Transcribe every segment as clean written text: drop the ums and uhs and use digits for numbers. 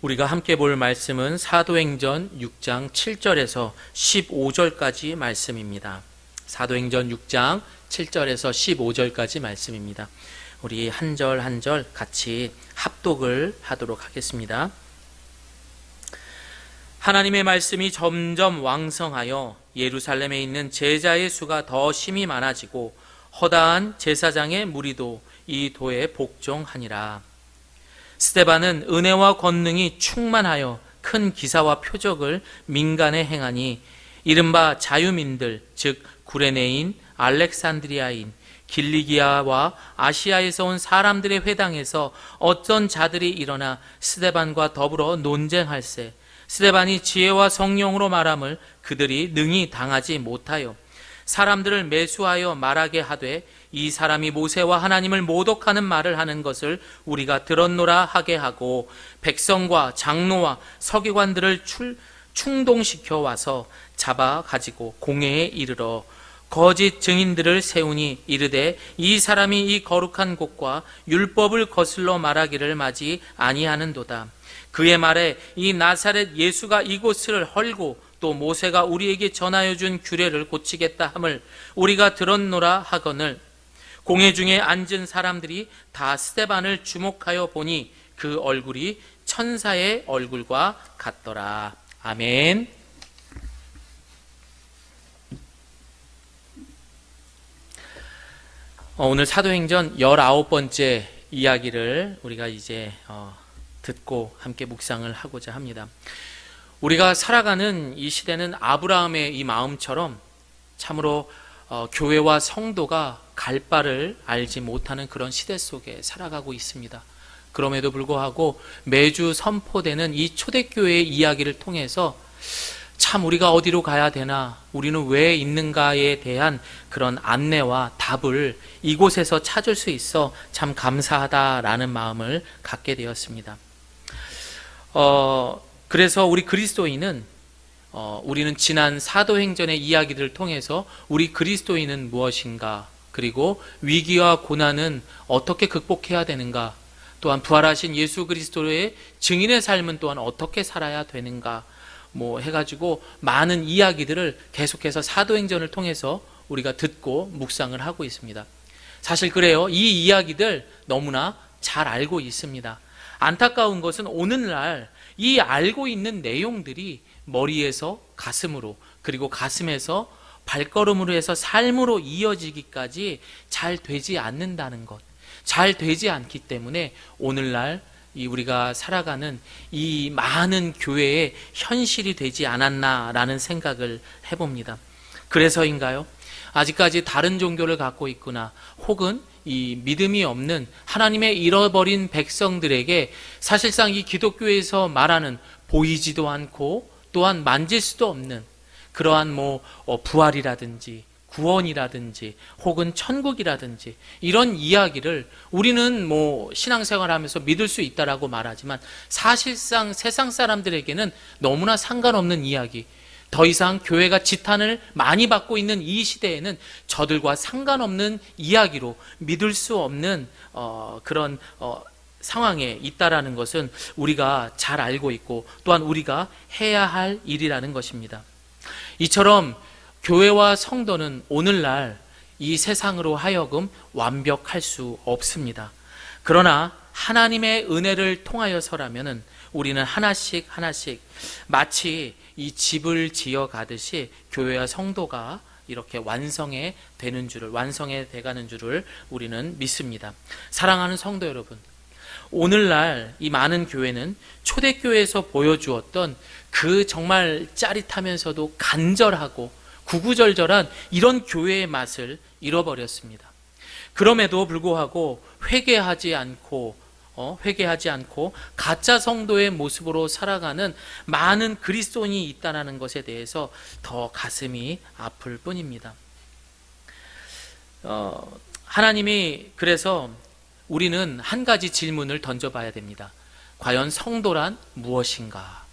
우리가 함께 볼 말씀은 사도행전 6장 7절에서 15절까지 말씀입니다. 사도행전 6장 7절에서 15절까지 말씀입니다. 우리 한 절 한 절 같이 합독을 하도록 하겠습니다. 하나님의 말씀이 점점 왕성하여 예루살렘에 있는 제자의 수가 더 심히 많아지고 허다한 제사장의 무리도 이 도에 복종하니라. 스데반은 은혜와 권능이 충만하여 큰 기사와 표적을 민간에 행하니 이른바 자유민들 즉 구레네인, 알렉산드리아인, 길리기아와 아시아에서 온 사람들의 회당에서 어떤 자들이 일어나 스데반과 더불어 논쟁할세 스데반이 지혜와 성령으로 말함을 그들이 능히 당하지 못하여 사람들을 매수하여 말하게 하되 이 사람이 모세와 하나님을 모독하는 말을 하는 것을 우리가 들었노라 하게 하고 백성과 장로와 서기관들을 충동시켜 와서 잡아 가지고 공회에 이르러 거짓 증인들을 세우니 이르되 이 사람이 이 거룩한 곳과 율법을 거슬러 말하기를 마지 아니하는도다. 그의 말에 이 나사렛 예수가 이곳을 헐고 또 모세가 우리에게 전하여 준 규례를 고치겠다 함을 우리가 들었노라 하거늘 공회 중에 앉은 사람들이 다 스데반을 주목하여 보니 그 얼굴이 천사의 얼굴과 같더라. 아멘. 오늘 사도행전 19번째 이야기를 우리가 이제 듣고 함께 묵상을 하고자 합니다. 우리가 살아가는 이 시대는 아브라함의 이 마음처럼 참으로 교회와 성도가 갈 바를 알지 못하는 그런 시대 속에 살아가고 있습니다. 그럼에도 불구하고 매주 선포되는 이 초대교회의 이야기를 통해서 참 우리가 어디로 가야 되나, 우리는 왜 있는가에 대한 그런 안내와 답을 이곳에서 찾을 수 있어 참 감사하다라는 마음을 갖게 되었습니다. 그래서 우리 그리스도인은 우리는 지난 사도행전의 이야기들을 통해서 우리 그리스도인은 무엇인가, 그리고 위기와 고난은 어떻게 극복해야 되는가, 또한 부활하신 예수 그리스도의 증인의 삶은 또한 어떻게 살아야 되는가 해가지고 많은 이야기들을 계속해서 사도행전을 통해서 우리가 듣고 묵상을 하고 있습니다. 사실 그래요. 이 이야기들 너무나 잘 알고 있습니다. 안타까운 것은 오늘날 이 알고 있는 내용들이 머리에서 가슴으로, 그리고 가슴에서 발걸음으로 해서 삶으로 이어지기까지 잘 되지 않는다는 것, 잘 되지 않기 때문에 오늘날 우리가 살아가는 이 많은 교회의 현실이 되지 않았나라는 생각을 해봅니다. 그래서인가요? 아직까지 다른 종교를 갖고 있거나 혹은 이 믿음이 없는 하나님의 잃어버린 백성들에게 사실상 이 기독교에서 말하는 보이지도 않고 또한 만질 수도 없는 그러한 부활이라든지 구원이라든지 혹은 천국이라든지 이런 이야기를 우리는 신앙생활하면서 믿을 수 있다라고 말하지만 사실상 세상 사람들에게는 너무나 상관없는 이야기, 더 이상 교회가 지탄을 많이 받고 있는 이 시대에는 저들과 상관없는 이야기로 믿을 수 없는 그런 상황에 있다라는 것은 우리가 잘 알고 있고 또한 우리가 해야 할 일이라는 것입니다. 이처럼 교회와 성도는 오늘날 이 세상으로 하여금 완벽할 수 없습니다. 그러나 하나님의 은혜를 통하여서라면은 우리는 하나씩 마치 이 집을 지어 가듯이 교회와 성도가 이렇게 완성해 돼가는 줄을 우리는 믿습니다. 사랑하는 성도 여러분, 오늘날 이 많은 교회는 초대교회에서 보여주었던 그 정말 짜릿하면서도 간절하고 구구절절한 이런 교회의 맛을 잃어버렸습니다. 그럼에도 불구하고 회개하지 않고 가짜 성도의 모습으로 살아가는 많은 그리스도인이 있다는 것에 대해서 더 가슴이 아플 뿐입니다. 하나님이 그래서 우리는 한 가지 질문을 던져봐야 됩니다. 과연 성도란 무엇인가?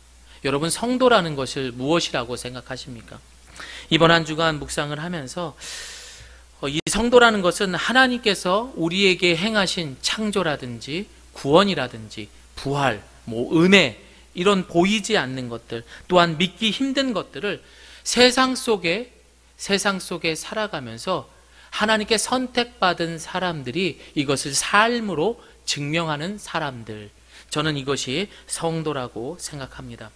여러분, 성도라는 것을 무엇이라고 생각하십니까? 이번 한 주간 묵상을 하면서 이 성도라는 것은 하나님께서 우리에게 행하신 창조라든지 구원이라든지 부활, 은혜 이런 보이지 않는 것들, 또한 믿기 힘든 것들을 세상 속에 살아가면서 하나님께 선택받은 사람들이 이것을 삶으로 증명하는 사람들, 저는 이것이 성도라고 생각합니다.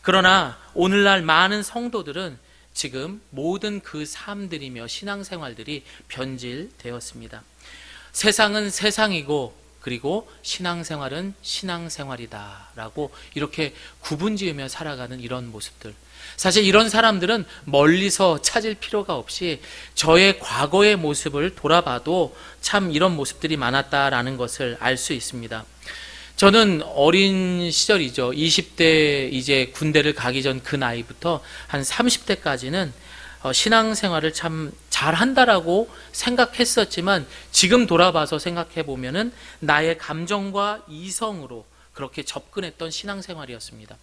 그러나 오늘날 많은 성도들은 지금 모든 그 삶들이며 신앙생활들이 변질되었습니다. 세상은 세상이고 그리고 신앙생활은 신앙생활이다 라고 이렇게 구분지으며 살아가는 이런 모습들, 사실 이런 사람들은 멀리서 찾을 필요가 없이 저의 과거의 모습을 돌아봐도 참 이런 모습들이 많았다라는 것을 알 수 있습니다. 저는 어린 시절이죠. 20대 이제 군대를 가기 전 그 나이부터 한 30대까지는 신앙생활을 참 잘한다라고 생각했었지만 지금 돌아봐서 생각해 보면은 나의 감정과 이성으로 그렇게 접근했던 신앙생활이었습니다.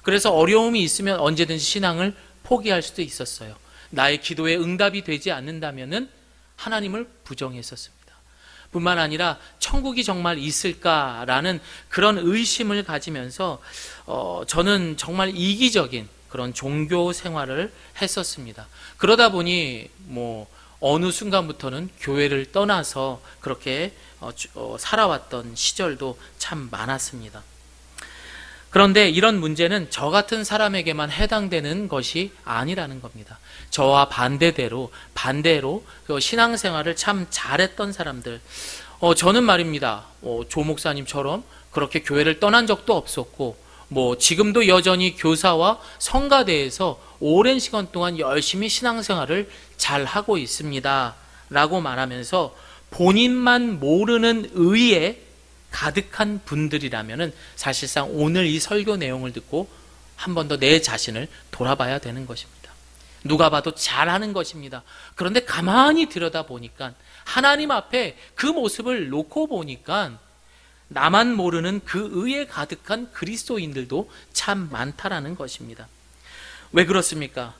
그래서 어려움이 있으면 언제든지 신앙을 포기할 수도 있었어요. 나의 기도에 응답이 되지 않는다면은 하나님을 부정했었습니다. 뿐만 아니라 천국이 정말 있을까라는 그런 의심을 가지면서 저는 정말 이기적인 그런 종교 생활을 했었습니다. 그러다 보니 어느 순간부터는 교회를 떠나서 그렇게 살아왔던 시절도 참 많았습니다. 그런데 이런 문제는 저 같은 사람에게만 해당되는 것이 아니라는 겁니다. 저와 반대로 그 신앙생활을 참 잘했던 사람들, 저는 말입니다. 조 목사님처럼 그렇게 교회를 떠난 적도 없었고, 지금도 여전히 교사와 성가대에서 오랜 시간 동안 열심히 신앙생활을 잘 하고 있습니다 라고 말하면서 본인만 모르는 의에 가득한 분들이라면 사실상 오늘 이 설교 내용을 듣고 한 번 더 내 자신을 돌아봐야 되는 것입니다. 누가 봐도 잘하는 것입니다. 그런데 가만히 들여다보니까 하나님 앞에 그 모습을 놓고 보니까 나만 모르는 그 의에 가득한 그리스도인들도 참 많다라는 것입니다. 왜 그렇습니까?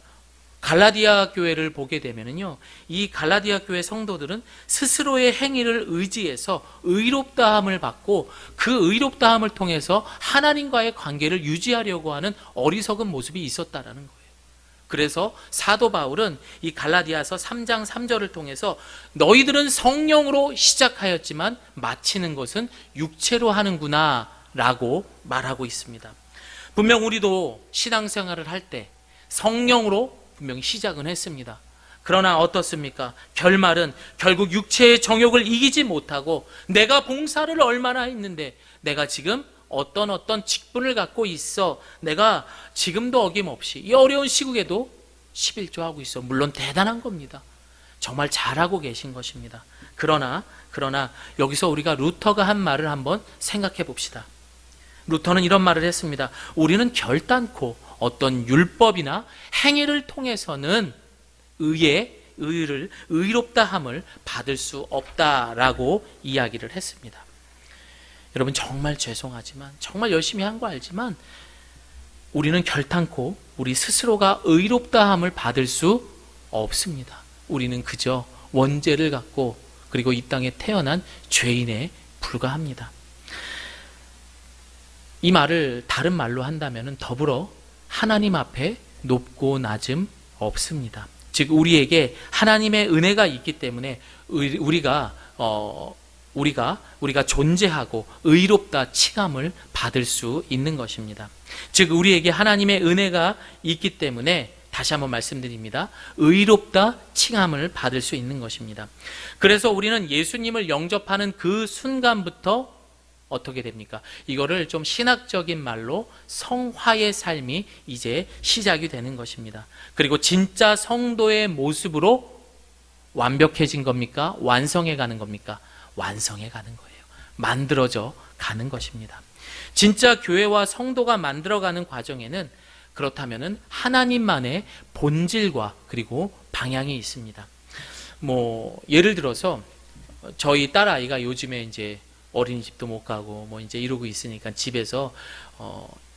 갈라디아 교회를 보게 되면요, 이 갈라디아 교회 성도들은 스스로의 행위를 의지해서 의롭다함을 받고 그 의롭다함을 통해서 하나님과의 관계를 유지하려고 하는 어리석은 모습이 있었다라는 거예요. 그래서 사도 바울은 이 갈라디아서 3장 3절을 통해서 너희들은 성령으로 시작하였지만 마치는 것은 육체로 하는구나 라고 말하고 있습니다. 분명 우리도 신앙생활을 할 때 성령으로 분명히 시작은 했습니다. 그러나 어떻습니까? 결말은 결국 육체의 정욕을 이기지 못하고 내가 봉사를 얼마나 했는데, 내가 지금 어떤 직분을 갖고 있어, 내가 지금도 어김없이 이 어려운 시국에도 11조 하고 있어. 물론 대단한 겁니다. 정말 잘하고 계신 것입니다. 그러나 여기서 우리가 루터가 한 말을 한번 생각해 봅시다. 루터는 이런 말을 했습니다. 우리는 결단코 어떤 율법이나 행위를 통해서는 의롭다함을 받을 수 없다라고 이야기를 했습니다. 여러분, 정말 죄송하지만, 정말 열심히 한 거 알지만 우리는 결단코 우리 스스로가 의롭다함을 받을 수 없습니다. 우리는 그저 원죄를 갖고 그리고 이 땅에 태어난 죄인에 불과합니다. 이 말을 다른 말로 한다면 더불어 하나님 앞에 높고 낮음 없습니다. 즉 우리에게 하나님의 은혜가 있기 때문에 우리가 존재하고 의롭다 칭함을 받을 수 있는 것입니다. 즉 우리에게 하나님의 은혜가 있기 때문에, 다시 한번 말씀드립니다, 의롭다 칭함을 받을 수 있는 것입니다. 그래서 우리는 예수님을 영접하는 그 순간부터 어떻게 됩니까? 이거를 좀 신학적인 말로 성화의 삶이 이제 시작이 되는 것입니다. 그리고 진짜 성도의 모습으로 완벽해진 겁니까? 완성해 가는 겁니까? 완성해 가는 거예요. 만들어져 가는 것입니다. 진짜 교회와 성도가 만들어가는 과정에는 그렇다면은 하나님만의 본질과 그리고 방향이 있습니다. 예를 들어서 저희 딸아이가 요즘에 이제 어린이집도 못 가고 이제 이러고 있으니까 집에서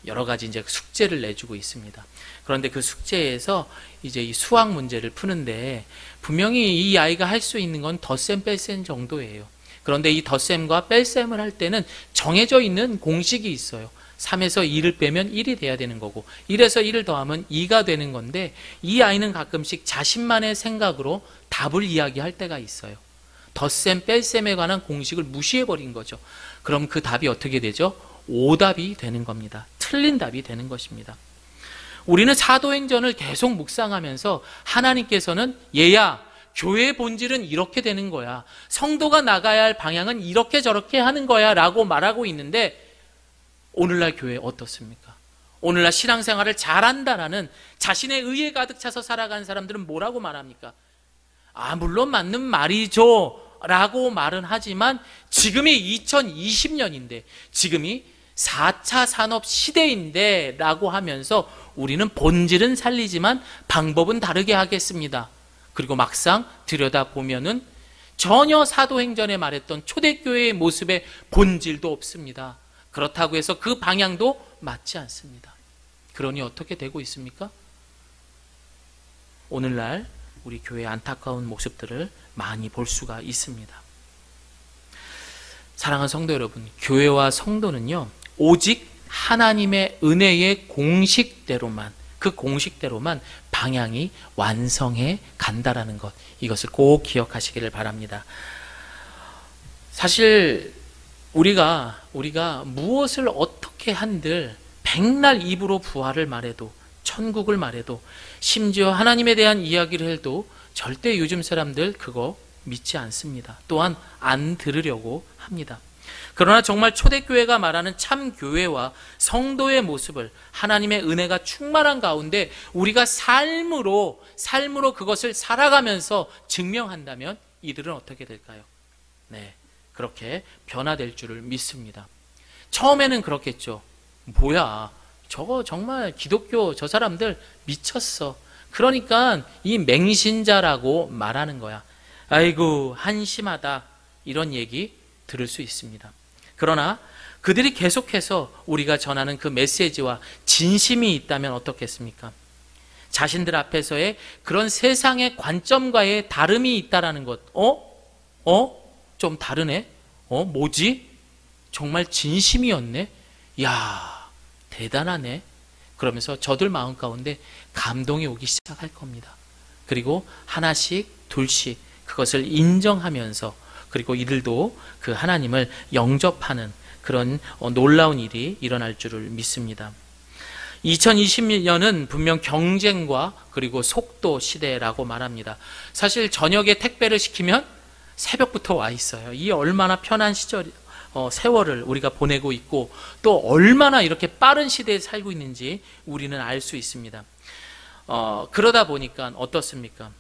여러 가지 이제 숙제를 내주고 있습니다. 그런데 그 숙제에서 이제 이 수학 문제를 푸는데 분명히 이 아이가 할 수 있는 건 덧셈 뺄셈 정도예요. 그런데 이 덧셈과 뺄셈을 할 때는 정해져 있는 공식이 있어요. 3에서 2를 빼면 1이 돼야 되는 거고 1에서 1을 더하면 2가 되는 건데 이 아이는 가끔씩 자신만의 생각으로 답을 이야기할 때가 있어요. 덧셈, 뺄셈에 관한 공식을 무시해버린 거죠. 그럼 그 답이 어떻게 되죠? 오답이 되는 겁니다. 틀린 답이 되는 것입니다. 우리는 사도행전을 계속 묵상하면서 하나님께서는 얘야, 교회의 본질은 이렇게 되는 거야. 성도가 나가야 할 방향은 이렇게 저렇게 하는 거야 라고 말하고 있는데 오늘날 교회 어떻습니까? 오늘날 신앙생활을 잘한다라는 자신의 의에 가득 차서 살아가는 사람들은 뭐라고 말합니까? 물론 맞는 말이죠 라고 말은 하지만 지금이 2020년인데 지금이 4차 산업 시대인데 라고 하면서 우리는 본질은 살리지만 방법은 다르게 하겠습니다. 그리고 막상 들여다보면은 전혀 사도행전에 말했던 초대교회의 모습의 본질도 없습니다. 그렇다고 해서 그 방향도 맞지 않습니다. 그러니 어떻게 되고 있습니까? 오늘날 우리 교회의 안타까운 모습들을 많이 볼 수가 있습니다. 사랑하는 성도 여러분, 교회와 성도는요 오직 하나님의 은혜의 공식대로만, 그 공식대로만 방향이 완성해 간다라는 것, 이것을 꼭 기억하시기를 바랍니다. 사실 우리가 무엇을 어떻게 한들 백날 입으로 부활을 말해도, 천국을 말해도, 심지어 하나님에 대한 이야기를 해도 절대 요즘 사람들 그거 믿지 않습니다. 또한 안 들으려고 합니다. 그러나 정말 초대교회가 말하는 참 교회와 성도의 모습을 하나님의 은혜가 충만한 가운데 우리가 삶으로 그것을 살아가면서 증명한다면 이들은 어떻게 될까요? 네, 그렇게 변화될 줄을 믿습니다. 처음에는 그렇겠죠. 뭐야, 저거 정말 기독교 저 사람들 미쳤어. 그러니까 이 맹신자라고 말하는 거야. 아이고 한심하다, 이런 얘기 들을 수 있습니다. 그러나 그들이 계속해서 우리가 전하는 그 메시지와 진심이 있다면 어떻겠습니까? 자신들 앞에서의 그런 세상의 관점과의 다름이 있다라는 것. 좀 다르네? 뭐지? 정말 진심이었네? 야, 대단하네? 그러면서 저들 마음 가운데 감동이 오기 시작할 겁니다. 그리고 하나씩 둘씩 그것을 인정하면서, 그리고 이들도 그 하나님을 영접하는 그런 놀라운 일이 일어날 줄을 믿습니다. 2020년은 분명 경쟁과 그리고 속도 시대라고 말합니다. 사실 저녁에 택배를 시키면 새벽부터 와 있어요. 이 얼마나 편한 세월을 우리가 보내고 있고 또 얼마나 이렇게 빠른 시대에 살고 있는지 우리는 알 수 있습니다. 그러다 보니까 어떻습니까?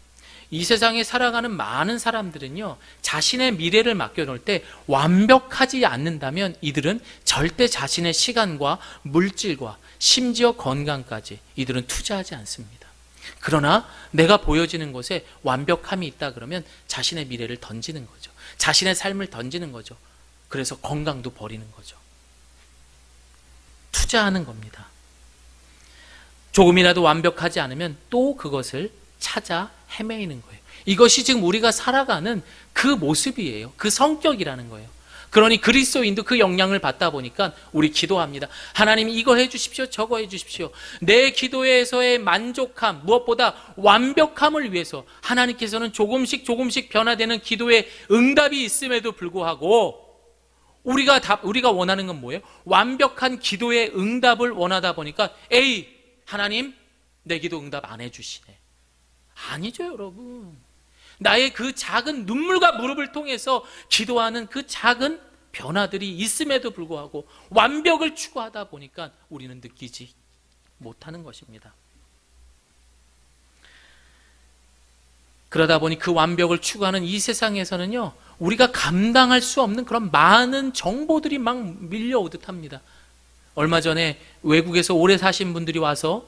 이 세상에 살아가는 많은 사람들은요, 자신의 미래를 맡겨놓을 때 완벽하지 않는다면 이들은 절대 자신의 시간과 물질과 심지어 건강까지 이들은 투자하지 않습니다. 그러나 내가 보여지는 것에 완벽함이 있다 그러면 자신의 미래를 던지는 거죠. 자신의 삶을 던지는 거죠. 그래서 건강도 버리는 거죠. 투자하는 겁니다. 조금이라도 완벽하지 않으면 또 그것을 찾아 헤매이는 거예요. 이것이 지금 우리가 살아가는 그 모습이에요. 그 성격이라는 거예요. 그러니 그리스도인도 그 영향을 받다 보니까 우리 기도합니다. 하나님 이거 해주십시오, 저거 해주십시오. 내 기도에서의 만족함, 무엇보다 완벽함을 위해서 하나님께서는 조금씩 변화되는 기도의 응답이 있음에도 불구하고 우리가 원하는 건 뭐예요? 완벽한 기도의 응답을 원하다 보니까 하나님 내 기도 응답 안 해주시네. 아니죠, 여러분. 나의 그 작은 눈물과 무릎을 통해서 기도하는 그 작은 변화들이 있음에도 불구하고 완벽을 추구하다 보니까 우리는 느끼지 못하는 것입니다. 그러다 보니 그 완벽을 추구하는 이 세상에서는요, 우리가 감당할 수 없는 그런 많은 정보들이 막 밀려오듯 합니다. 얼마 전에 외국에서 오래 사신 분들이 와서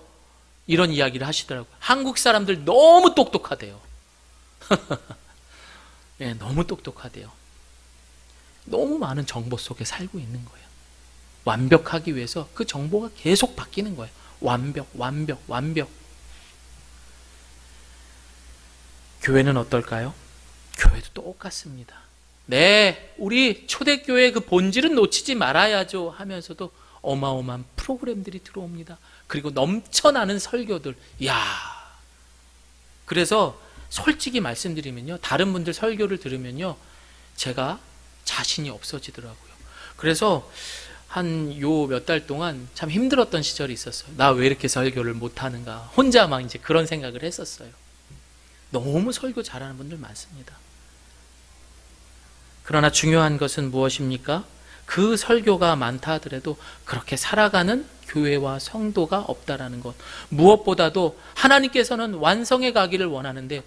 이런 이야기를 하시더라고요. 한국 사람들 너무 똑똑하대요. 네, 너무 똑똑하대요. 너무 많은 정보 속에 살고 있는 거예요. 완벽하기 위해서 그 정보가 계속 바뀌는 거예요. 완벽. 교회는 어떨까요? 교회도 똑같습니다. 네, 우리 초대교회의 그 본질은 놓치지 말아야죠 하면서도 어마어마한 프로그램들이 들어옵니다. 그리고 넘쳐나는 설교들. 이야. 그래서 솔직히 말씀드리면요, 다른 분들 설교를 들으면요, 제가 자신이 없어지더라고요. 그래서 한 요 몇 달 동안 참 힘들었던 시절이 있었어요. 나 왜 이렇게 설교를 못하는가. 혼자 막 이제 그런 생각을 했었어요. 너무 설교 잘하는 분들 많습니다. 그러나 중요한 것은 무엇입니까? 그 설교가 많다 하더라도 그렇게 살아가는 교회와 성도가 없다라는 것. 무엇보다도 하나님께서는 완성해 가기를 원하는데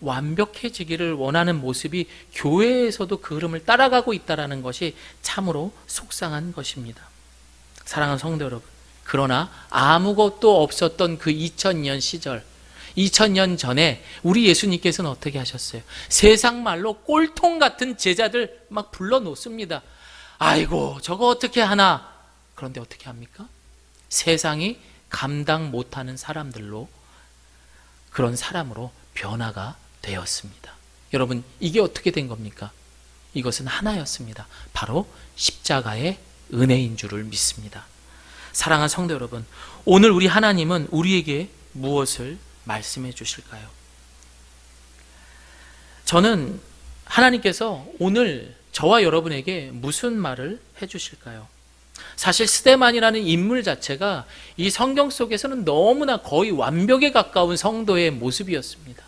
완벽해지기를 원하는 모습이 교회에서도 그 흐름을 따라가고 있다는 것이 참으로 속상한 것입니다. 사랑하는 성도 여러분, 그러나 아무것도 없었던 그 2000년 시절, 2000년 전에 우리 예수님께서는 어떻게 하셨어요? 세상 말로 꼴통 같은 제자들 막 불러놓습니다. 아이고 저거 어떻게 하나. 그런데 어떻게 합니까? 세상이 감당 못하는 사람들로, 그런 사람으로 변화가 되었습니다. 여러분, 이게 어떻게 된 겁니까? 이것은 하나였습니다. 바로 십자가의 은혜인 줄을 믿습니다. 사랑하는 성도 여러분, 오늘 우리 하나님은 우리에게 무엇을 말씀해 주실까요? 저는 하나님께서 오늘 저와 여러분에게 무슨 말을 해 주실까요? 사실 스데반이라는 인물 자체가 이 성경 속에서는 너무나 거의 완벽에 가까운 성도의 모습이었습니다.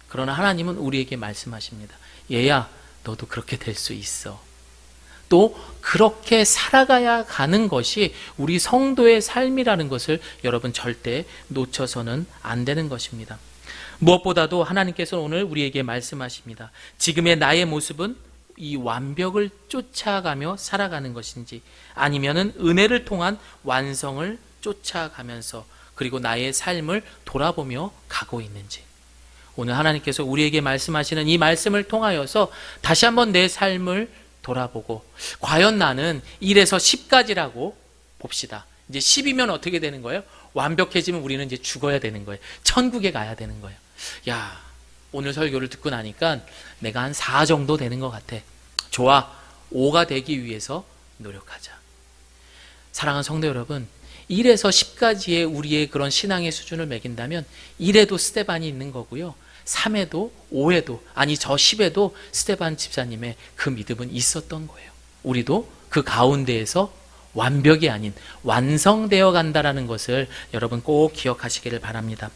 그러나 하나님은 우리에게 말씀하십니다. 얘야, 너도 그렇게 될 수 있어. 또 그렇게 살아가야 가는 것이 우리 성도의 삶이라는 것을 여러분 절대 놓쳐서는 안 되는 것입니다. 무엇보다도 하나님께서는 오늘 우리에게 말씀하십니다. 지금의 나의 모습은 이 완벽을 쫓아가며 살아가는 것인지, 아니면은 은혜를 통한 완성을 쫓아가면서 그리고 나의 삶을 돌아보며 가고 있는지, 오늘 하나님께서 우리에게 말씀하시는 이 말씀을 통하여서 다시 한번 내 삶을 돌아보고, 과연 나는 1에서 10까지라고 봅시다. 이제 10이면 어떻게 되는 거예요? 완벽해지면 우리는 이제 죽어야 되는 거예요. 천국에 가야 되는 거예요. 야, 오늘 설교를 듣고 나니까 내가 한 4 정도 되는 것 같아. 좋아, 5가 되기 위해서 노력하자. 사랑하는 성도 여러분, 1에서 10까지의 우리의 그런 신앙의 수준을 매긴다면 1에도 스데반이 있는 거고요, 3에도 5에도, 아니 저 10에도 스데반 집사님의 그 믿음은 있었던 거예요. 우리도 그 가운데에서 완벽이 아닌 완성되어 간다라는 것을 여러분 꼭 기억하시기를 바랍니다.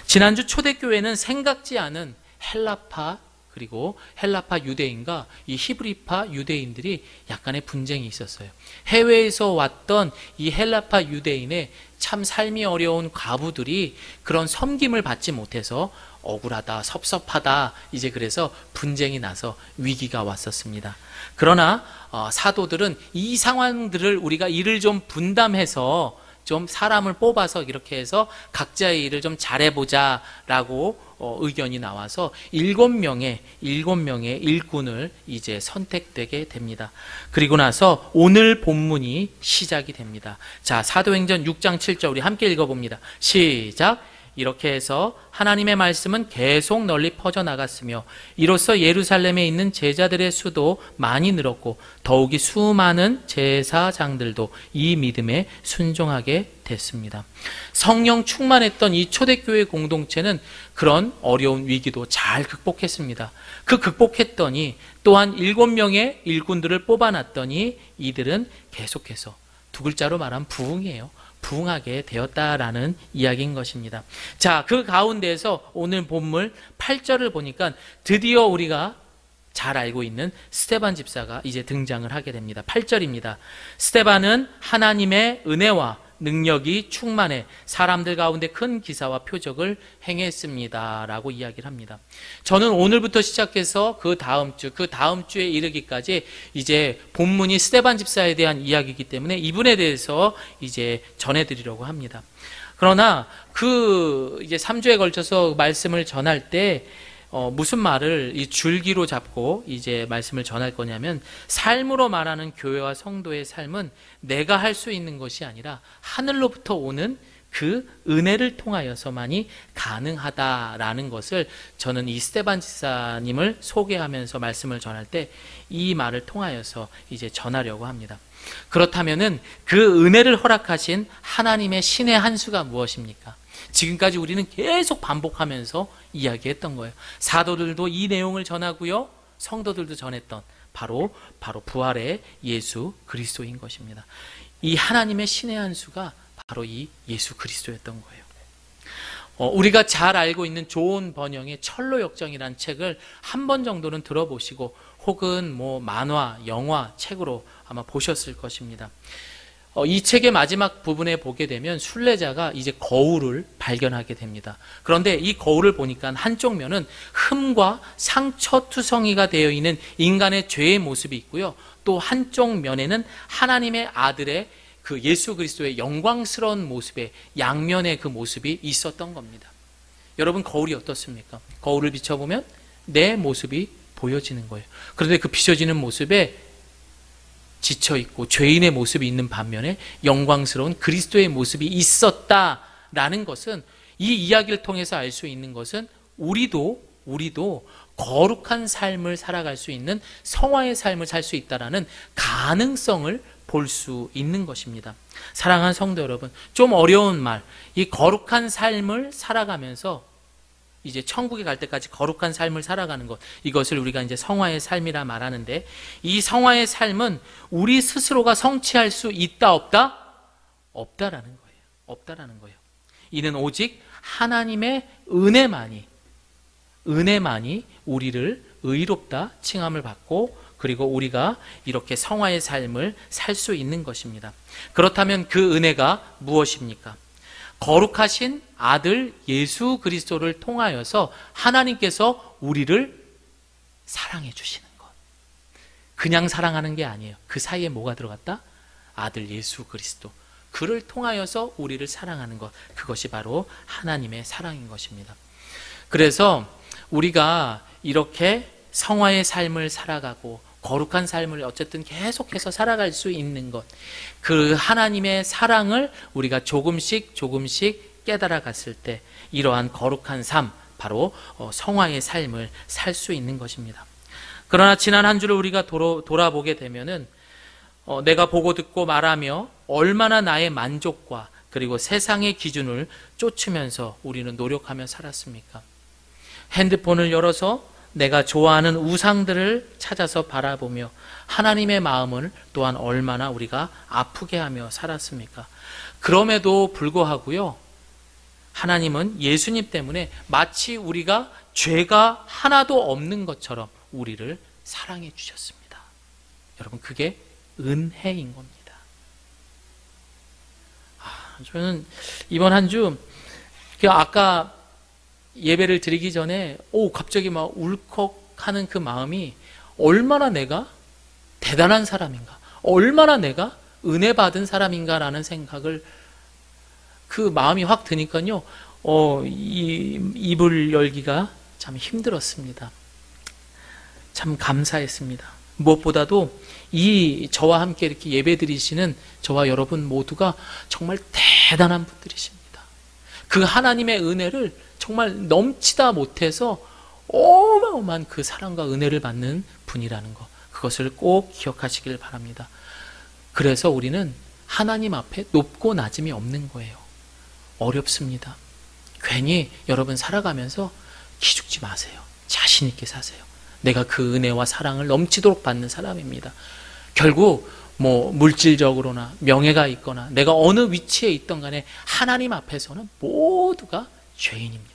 지난주 초대교회는 생각지 않은 헬라파, 그리고 헬라파 유대인과 이 히브리파 유대인들이 약간의 분쟁이 있었어요. 해외에서 왔던 이 헬라파 유대인의 참 삶이 어려운 과부들이 그런 섬김을 받지 못해서 억울하다, 섭섭하다, 이제 그래서 분쟁이 나서 위기가 왔었습니다. 그러나 사도들은 이 상황들을 우리가 일을 좀 분담해서 좀 사람을 뽑아서 이렇게 해서 각자의 일을 좀 잘해보자 라고 의견이 나와서 7명의 일꾼을 이제 선택되게 됩니다. 그리고 나서 오늘 본문이 시작이 됩니다. 자, 사도행전 6장 7절 우리 함께 읽어봅니다. 시작. 이렇게 해서 하나님의 말씀은 계속 널리 퍼져나갔으며 이로써 예루살렘에 있는 제자들의 수도 많이 늘었고 더욱이 수많은 제사장들도 이 믿음에 순종하게 됐습니다. 성령 충만했던 이 초대교회 공동체는 그런 어려운 위기도 잘 극복했습니다. 그 극복했더니 또한 7명의 일꾼들을 뽑아놨더니 이들은 계속해서, 두 글자로 말하면 부흥이에요. 부흥하게 되었다라는 이야기인 것입니다. 자, 그 가운데에서 오늘 본문 8절을 보니까 드디어 우리가 잘 알고 있는 스데반 집사가 이제 등장을 하게 됩니다. 8절입니다. 스데반은 하나님의 은혜와 능력이 충만해 사람들 가운데 큰 기사와 표적을 행했습니다 라고 이야기를 합니다. 저는 오늘부터 시작해서 그 다음 주에 이르기까지 이제 본문이 스데반 집사에 대한 이야기이기 때문에 이분에 대해서 이제 전해드리려고 합니다. 그러나 이제 3주에 걸쳐서 말씀을 전할 때 무슨 말을 이 줄기로 잡고 이제 말씀을 전할 거냐면, 삶으로 말하는 교회와 성도의 삶은 내가 할 수 있는 것이 아니라 하늘로부터 오는 그 은혜를 통하여서만이 가능하다라는 것을 저는 이 스테반 집사님을 소개하면서 말씀을 전할 때 이 말을 통하여서 이제 전하려고 합니다. 그렇다면은 그 은혜를 허락하신 하나님의 신의 한 수가 무엇입니까? 지금까지 우리는 계속 반복하면서 이야기했던 거예요. 사도들도 이 내용을 전하고요, 성도들도 전했던 바로 부활의 예수 그리스도인 것입니다. 이 하나님의 신의 한 수가 바로 이 예수 그리스도였던 거예요. 우리가 잘 알고 있는 좋은 번영의 철로 역정이라는 책을 한 번 정도는 들어보시고 혹은 만화, 영화, 책으로 아마 보셨을 것입니다. 이 책의 마지막 부분에 보게 되면 순례자가 이제 거울을 발견하게 됩니다. 그런데 이 거울을 보니까 한쪽 면은 흠과 상처투성이가 되어 있는 인간의 죄의 모습이 있고요, 또 한쪽 면에는 하나님의 아들의 그 예수 그리스도의 영광스러운 모습의 양면의 그 모습이 있었던 겁니다. 여러분, 거울이 어떻습니까? 거울을 비춰보면 내 모습이 보여지는 거예요. 그런데 그 비춰지는 모습에 지쳐있고 죄인의 모습이 있는 반면에 영광스러운 그리스도의 모습이 있었다라는 것은, 이 이야기를 통해서 알 수 있는 것은 우리도 거룩한 삶을 살아갈 수 있는 성화의 삶을 살 수 있다라는 가능성을 볼 수 있는 것입니다. 사랑하는 성도 여러분, 좀 어려운 말, 이 거룩한 삶을 살아가면서 이제 천국에 갈 때까지 거룩한 삶을 살아가는 것, 이것을 우리가 이제 성화의 삶이라 말하는데, 이 성화의 삶은 우리 스스로가 성취할 수 있다 없다? 없다라는 거예요. 없다라는 거예요. 이는 오직 하나님의 은혜만이 우리를 의롭다 칭함을 받고, 그리고 우리가 이렇게 성화의 삶을 살 수 있는 것입니다. 그렇다면 그 은혜가 무엇입니까? 거룩하신 아들 예수 그리스도를 통하여서 하나님께서 우리를 사랑해 주시는 것. 그냥 사랑하는 게 아니에요. 그 사이에 뭐가 들어갔다? 아들 예수 그리스도. 그를 통하여서 우리를 사랑하는 것. 그것이 바로 하나님의 사랑인 것입니다. 그래서 우리가 이렇게 성화의 삶을 살아가고 거룩한 삶을 어쨌든 계속해서 살아갈 수 있는 것, 그 하나님의 사랑을 우리가 조금씩 깨달아 갔을 때 이러한 거룩한 삶, 바로 성화의 삶을 살 수 있는 것입니다. 그러나 지난 한 주를 우리가 돌아보게 되면은 내가 보고 듣고 말하며 얼마나 나의 만족과 그리고 세상의 기준을 쫓으면서 우리는 노력하며 살았습니까? 핸드폰을 열어서 내가 좋아하는 우상들을 찾아서 바라보며 하나님의 마음을 또한 얼마나 우리가 아프게 하며 살았습니까? 그럼에도 불구하고요, 하나님은 예수님 때문에 마치 우리가 죄가 하나도 없는 것처럼 우리를 사랑해 주셨습니다. 여러분, 그게 은혜인 겁니다. 저는 이번 한 주 아까 예배를 드리기 전에 갑자기 막 울컥하는 그 마음이, 얼마나 내가 대단한 사람인가, 얼마나 내가 은혜 받은 사람인가라는 생각을, 그 마음이 확 드니까요, 입을 열기가 참 힘들었습니다. 참 감사했습니다. 무엇보다도 저와 함께 이렇게 예배 드리시는 저와 여러분 모두가 정말 대단한 분들이십니다. 그 하나님의 은혜를 정말 넘치다 못해서 어마어마한 그 사랑과 은혜를 받는 분이라는 것, 그것을 꼭 기억하시길 바랍니다. 그래서 우리는 하나님 앞에 높고 낮음이 없는 거예요. 어렵습니다. 괜히 여러분 살아가면서 기죽지 마세요. 자신 있게 사세요. 내가 그 은혜와 사랑을 넘치도록 받는 사람입니다. 결국 물질적으로나 명예가 있거나 내가 어느 위치에 있던 간에 하나님 앞에서는 모두가 죄인입니다.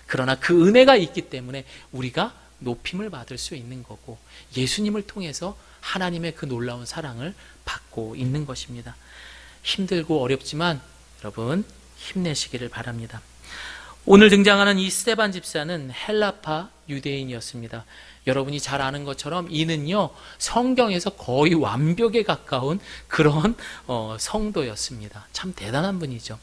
그러나 그 은혜가 있기 때문에 우리가 높임을 받을 수 있는 거고, 예수님을 통해서 하나님의 그 놀라운 사랑을 받고 있는 것입니다. 힘들고 어렵지만 여러분 힘내시기를 바랍니다. 오늘 등장하는 이 스데반 집사는 헬라파 유대인이었습니다. 여러분이 잘 아는 것처럼 이는요, 성경에서 거의 완벽에 가까운 그런 성도였습니다. 참 대단한 분이죠.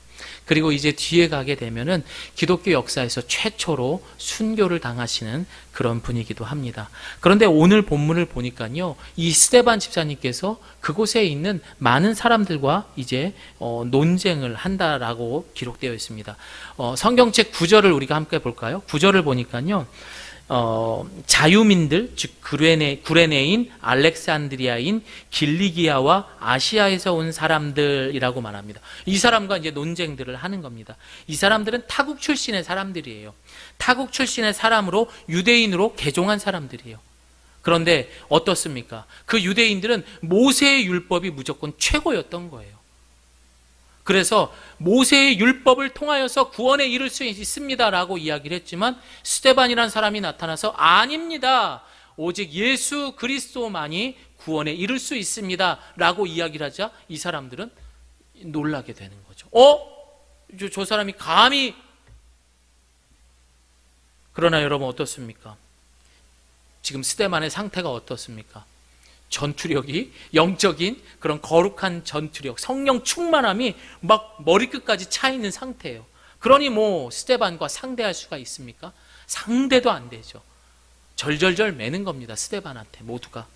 그리고 이제 뒤에 가게 되면은 기독교 역사에서 최초로 순교를 당하시는 그런 분이기도 합니다. 그런데 오늘 본문을 보니까요, 이 스데반 집사님께서 그곳에 있는 많은 사람들과 이제 논쟁을 한다라고 기록되어 있습니다. 성경책 9절을 우리가 함께 볼까요? 9절을 보니까요, 자유민들, 즉 구레네인, 알렉산드리아인, 길리기아와 아시아에서 온 사람들이라고 말합니다. 이 사람과 이제 논쟁들을 하는 겁니다. 이 사람들은 타국 출신의 사람들이에요. 타국 출신의 사람으로 유대인으로 개종한 사람들이에요. 그런데 어떻습니까? 그 유대인들은 모세의 율법이 무조건 최고였던 거예요. 그래서 모세의 율법을 통하여서 구원에 이를 수 있습니다라고 이야기를 했지만, 스데반이라는 사람이 나타나서 아닙니다, 오직 예수 그리스도만이 구원에 이를 수 있습니다라고 이야기를 하자 이 사람들은 놀라게 되는 거죠. 저 사람이 감히. 그러나 여러분 어떻습니까? 지금 스데반의 상태가 어떻습니까? 전투력이, 영적인 그런 거룩한 전투력, 성령 충만함이 막 머리끝까지 차 있는 상태예요. 그러니 뭐 스데반과 상대할 수가 있습니까? 상대도 안 되죠. 절절절 매는 겁니다, 스데반한테 모두가.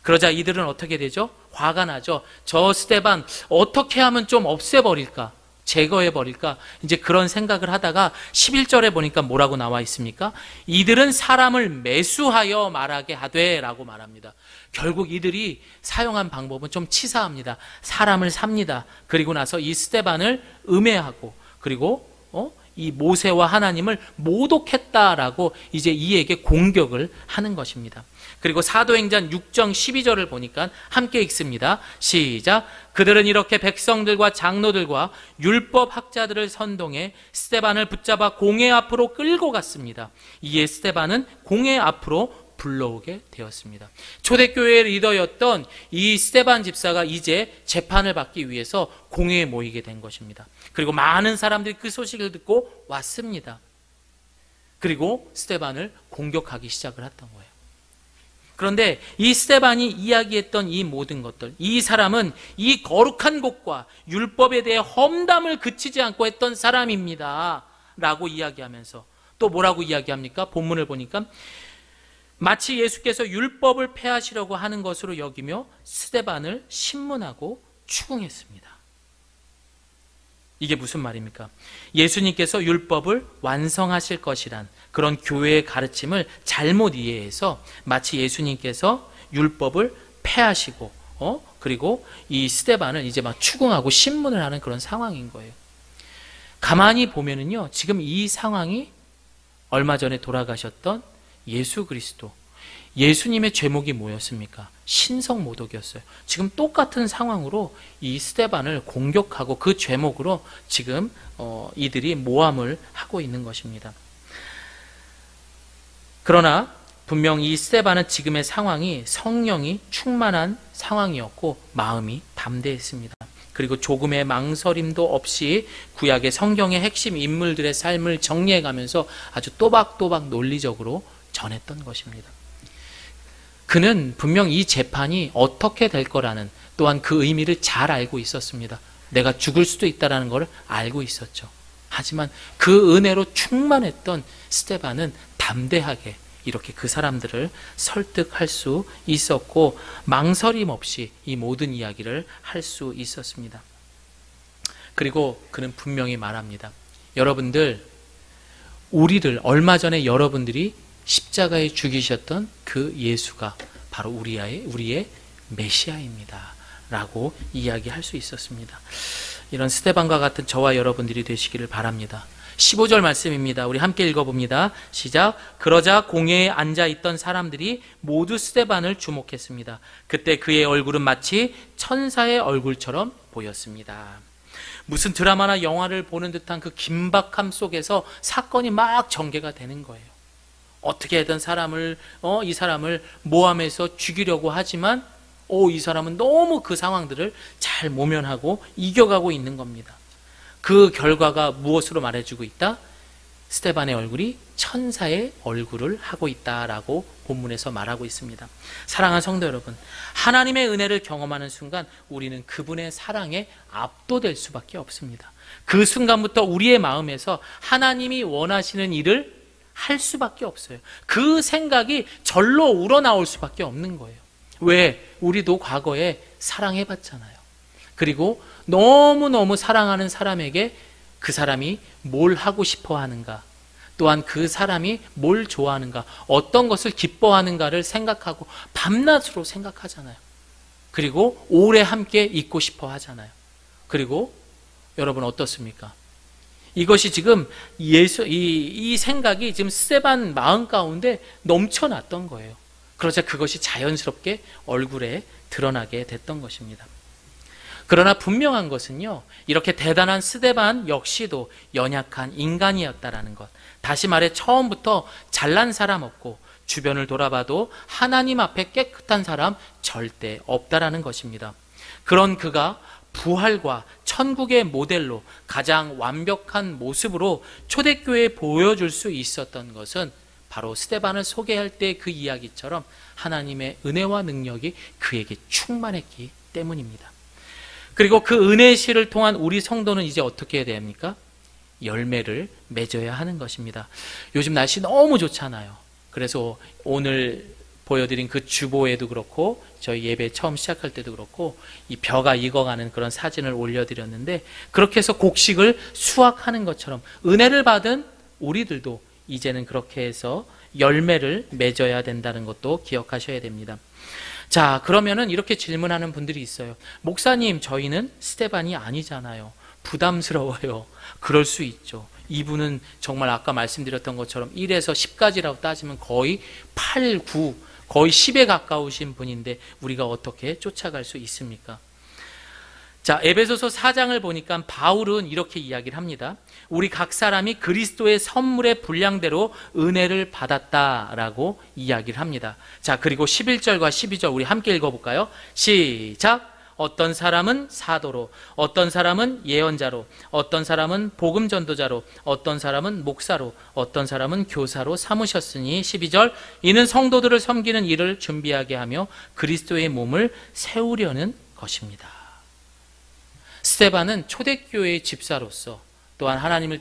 그러자 이들은 어떻게 되죠? 화가 나죠. 저 스데반 어떻게 하면 좀 없애버릴까, 제거해버릴까, 이제 그런 생각을 하다가 11절에 보니까 뭐라고 나와 있습니까? 이들은 사람을 매수하여 말하게 하되 라고 말합니다. 결국 이들이 사용한 방법은 좀 치사합니다. 사람을 삽니다. 그리고 나서 이 스데반을 음해하고, 그리고 이 모세와 하나님을 모독했다라고 이제 이에게 공격을 하는 것입니다. 그리고 사도행전 6장 12절을 보니까 함께 읽습니다. 시작. 그들은 이렇게 백성들과 장로들과 율법 학자들을 선동해 스데반을 붙잡아 공회 앞으로 끌고 갔습니다. 이에 스데반은 공회 앞으로 불러오게 되었습니다. 초대교회의 리더였던 이 스데반 집사가 이제 재판을 받기 위해서 공회에 모이게 된 것입니다. 그리고 많은 사람들이 그 소식을 듣고 왔습니다. 그리고 스데반을 공격하기 시작을 했던 거예요. 그런데 이 스데반이 이야기했던 이 모든 것들, 이 사람은 이 거룩한 곳과 율법에 대해 험담을 그치지 않고 했던 사람입니다 라고 이야기하면서 또 뭐라고 이야기합니까? 본문을 보니까 마치 예수께서 율법을 폐하시려고 하는 것으로 여기며 스데반을 신문하고 추궁했습니다. 이게 무슨 말입니까? 예수님께서 율법을 완성하실 것이란 그런 교회의 가르침을 잘못 이해해서 마치 예수님께서 율법을 폐하시고 그리고 이 스데반을 이제 막 추궁하고 신문을 하는 그런 상황인 거예요. 가만히 보면은요, 지금 이 상황이 얼마 전에 돌아가셨던 예수 그리스도, 예수님의 죄목이 뭐였습니까? 신성모독이었어요. 지금 똑같은 상황으로 이 스데반을 공격하고 그 죄목으로 지금 이들이 모함을 하고 있는 것입니다. 그러나 분명 이 스데반은 지금의 상황이 성령이 충만한 상황이었고 마음이 담대했습니다. 그리고 조금의 망설임도 없이 구약의 성경의 핵심 인물들의 삶을 정리해가면서 아주 또박또박 논리적으로 전했던 것입니다. 그는 분명 이 재판이 어떻게 될 거라는, 또한 그 의미를 잘 알고 있었습니다. 내가 죽을 수도 있다는 걸 알고 있었죠. 하지만 그 은혜로 충만했던 스데반은 담대하게 이렇게 그 사람들을 설득할 수 있었고 망설임 없이 이 모든 이야기를 할 수 있었습니다. 그리고 그는 분명히 말합니다. 여러분들, 우리를 얼마 전에 여러분들이 십자가에 죽이셨던 그 예수가 바로 우리의 메시아입니다 라고 이야기할 수 있었습니다. 이런 스데반과 같은 저와 여러분들이 되시기를 바랍니다. 15절 말씀입니다. 우리 함께 읽어봅니다. 시작. 그러자 공회에 앉아있던 사람들이 모두 스데반을 주목했습니다. 그때 그의 얼굴은 마치 천사의 얼굴처럼 보였습니다. 무슨 드라마나 영화를 보는 듯한 그 긴박함 속에서 사건이 막 전개가 되는 거예요. 어떻게든 이 사람을 모함해서 죽이려고 하지만 이 사람은 너무 그 상황들을 잘 모면하고 이겨가고 있는 겁니다. 그 결과가 무엇으로 말해주고 있다? 스데반의 얼굴이 천사의 얼굴을 하고 있다라고 본문에서 말하고 있습니다. 사랑하는 성도 여러분, 하나님의 은혜를 경험하는 순간 우리는 그분의 사랑에 압도될 수밖에 없습니다. 그 순간부터 우리의 마음에서 하나님이 원하시는 일을 할 수밖에 없어요. 그 생각이 절로 우러나올 수밖에 없는 거예요. 왜? 우리도 과거에 사랑해봤잖아요. 그리고 너무너무 사랑하는 사람에게 그 사람이 뭘 하고 싶어 하는가, 또한 그 사람이 뭘 좋아하는가, 어떤 것을 기뻐하는가를 생각하고 밤낮으로 생각하잖아요. 그리고 오래 함께 있고 싶어 하잖아요. 그리고 여러분 어떻습니까? 이것이 지금 이 생각이 지금 스데반 마음 가운데 넘쳐났던 거예요. 그러자 그것이 자연스럽게 얼굴에 드러나게 됐던 것입니다. 그러나 분명한 것은요, 이렇게 대단한 스데반 역시도 연약한 인간이었다라는 것. 다시 말해 처음부터 잘난 사람 없고 주변을 돌아봐도 하나님 앞에 깨끗한 사람 절대 없다라는 것입니다. 그런 그가 부활과 천국의 모델로 가장 완벽한 모습으로 초대교회에 보여줄 수 있었던 것은 바로 스데반을 소개할 때 그 이야기처럼 하나님의 은혜와 능력이 그에게 충만했기 때문입니다. 그리고 그 은혜의 시를 통한 우리 성도는 이제 어떻게 해야 됩니까? 열매를 맺어야 하는 것입니다. 요즘 날씨 너무 좋잖아요. 그래서 오늘 보여드린 그 주보에도 그렇고 저희 예배 처음 시작할 때도 그렇고 이 벼가 익어가는 그런 사진을 올려드렸는데, 그렇게 해서 곡식을 수확하는 것처럼 은혜를 받은 우리들도 이제는 그렇게 해서 열매를 맺어야 된다는 것도 기억하셔야 됩니다. 자, 그러면은 이렇게 질문하는 분들이 있어요. 목사님, 저희는 스데반이 아니잖아요. 부담스러워요. 그럴 수 있죠. 이분은 정말 아까 말씀드렸던 것처럼 1에서 10까지라고 따지면 거의 8, 9, 거의 10에 가까우신 분인데 우리가 어떻게 쫓아갈 수 있습니까? 자, 에베소서 4장을 보니까 바울은 이렇게 이야기를 합니다. 우리 각 사람이 그리스도의 선물의 분량대로 은혜를 받았다라고 이야기를 합니다. 자, 그리고 11절과 12절 우리 함께 읽어볼까요? 시작! 어떤 사람은 사도로, 어떤 사람은 예언자로, 어떤 사람은 복음 전도자로, 어떤 사람은 목사로, 어떤 사람은 교사로 삼으셨으니 12절, 이는 성도들을 섬기는 일을 준비하게 하며 그리스도의 몸을 세우려는 것입니다. 스데반은 초대교회의 집사로서 또한 하나님을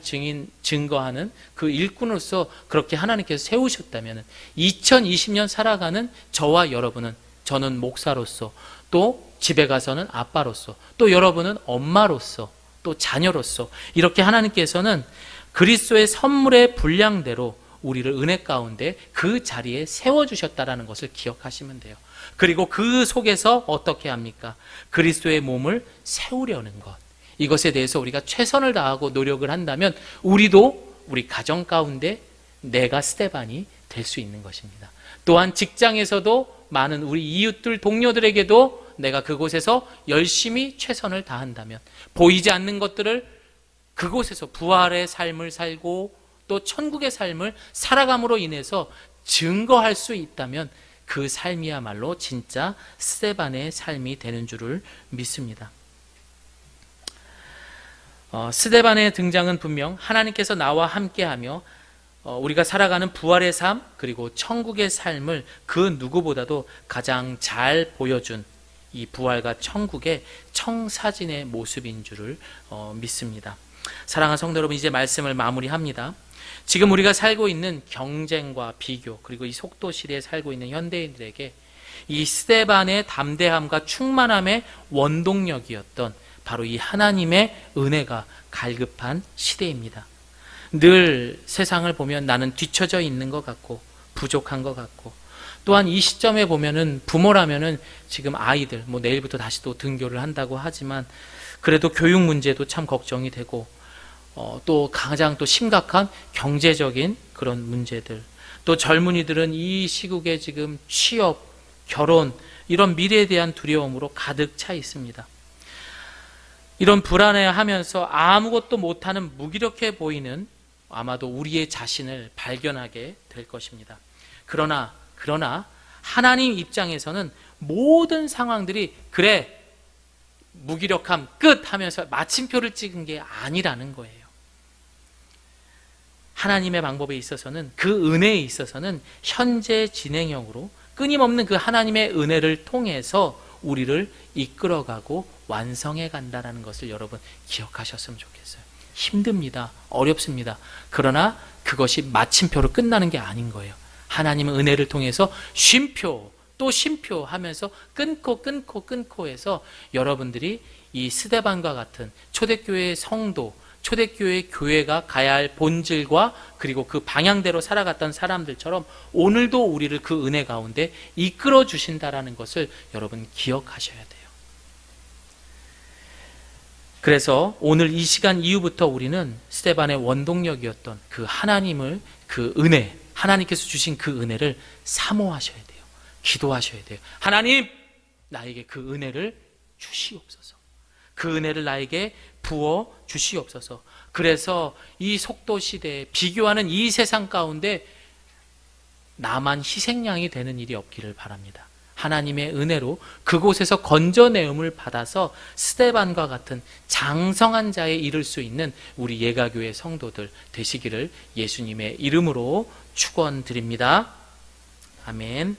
증거하는 그 일꾼으로서 그렇게 하나님께서 세우셨다면 2020년 살아가는 저와 여러분은, 저는 목사로서, 또 집에 가서는 아빠로서, 또 여러분은 엄마로서, 또 자녀로서 이렇게 하나님께서는 그리스도의 선물의 분량대로 우리를 은혜 가운데 그 자리에 세워주셨다라는 것을 기억하시면 돼요. 그리고 그 속에서 어떻게 합니까? 그리스도의 몸을 세우려는 것, 이것에 대해서 우리가 최선을 다하고 노력을 한다면 우리도 우리 가정 가운데 내가 스데반이 될 수 있는 것입니다. 또한 직장에서도 많은 우리 이웃들, 동료들에게도 내가 그곳에서 열심히 최선을 다한다면 보이지 않는 것들을 그곳에서 부활의 삶을 살고 또 천국의 삶을 살아감으로 인해서 증거할 수 있다면 그 삶이야말로 진짜 스데반의 삶이 되는 줄을 믿습니다. 스데반의 등장은 분명 하나님께서 나와 함께하며 우리가 살아가는 부활의 삶 그리고 천국의 삶을 그 누구보다도 가장 잘 보여준 이 부활과 천국의 청사진의 모습인 줄을 믿습니다. 사랑하는 성도 여러분, 이제 말씀을 마무리합니다. 지금 우리가 살고 있는 경쟁과 비교, 그리고 이 속도 시대에 살고 있는 현대인들에게 이 스데반의 담대함과 충만함의 원동력이었던 바로 이 하나님의 은혜가 갈급한 시대입니다. 늘 세상을 보면 나는 뒤처져 있는 것 같고 부족한 것 같고, 또한 이 시점에 보면은 부모라면은 지금 아이들 내일부터 다시 또 등교를 한다고 하지만 그래도 교육 문제도 참 걱정이 되고, 또 가장 또 심각한 경제적인 그런 문제들, 또 젊은이들은 이 시국에 지금 취업, 결혼 이런 미래에 대한 두려움으로 가득 차 있습니다. 이런 불안해하면서 아무것도 못하는 무기력해 보이는 아마도 우리의 자신을 발견하게 될 것입니다. 그러나 하나님 입장에서는 모든 상황들이 그래 무기력함 끝 하면서 마침표를 찍은 게 아니라는 거예요. 하나님의 방법에 있어서는, 그 은혜에 있어서는 현재 진행형으로 끊임없는 그 하나님의 은혜를 통해서 우리를 이끌어가고 완성해 간다는 것을 여러분 기억하셨으면 좋겠어요. 힘듭니다. 어렵습니다. 그러나 그것이 마침표로 끝나는 게 아닌 거예요. 하나님은 은혜를 통해서 쉼표 또 쉼표 하면서 끊고 해서 여러분들이 이 스데반과 같은 초대교회의 성도, 초대교회 교회가 가야 할 본질과 그리고 그 방향대로 살아갔던 사람들처럼 오늘도 우리를 그 은혜 가운데 이끌어 주신다라는 것을 여러분 기억하셔야 돼요. 그래서 오늘 이 시간 이후부터 우리는 스데반의 원동력이었던 그 하나님을, 그 은혜, 하나님께서 주신 그 은혜를 사모하셔야 돼요. 기도하셔야 돼요. 하나님, 나에게 그 은혜를 주시옵소서. 그 은혜를 나에게 부어 주시옵소서. 그래서 이 속도 시대에 비교하는 이 세상 가운데 나만 희생양이 되는 일이 없기를 바랍니다. 하나님의 은혜로 그곳에서 건져내음을 받아서 스데반과 같은 장성한 자에 이를 수 있는 우리 예가교회 성도들 되시기를 예수님의 이름으로 축원드립니다. 아멘.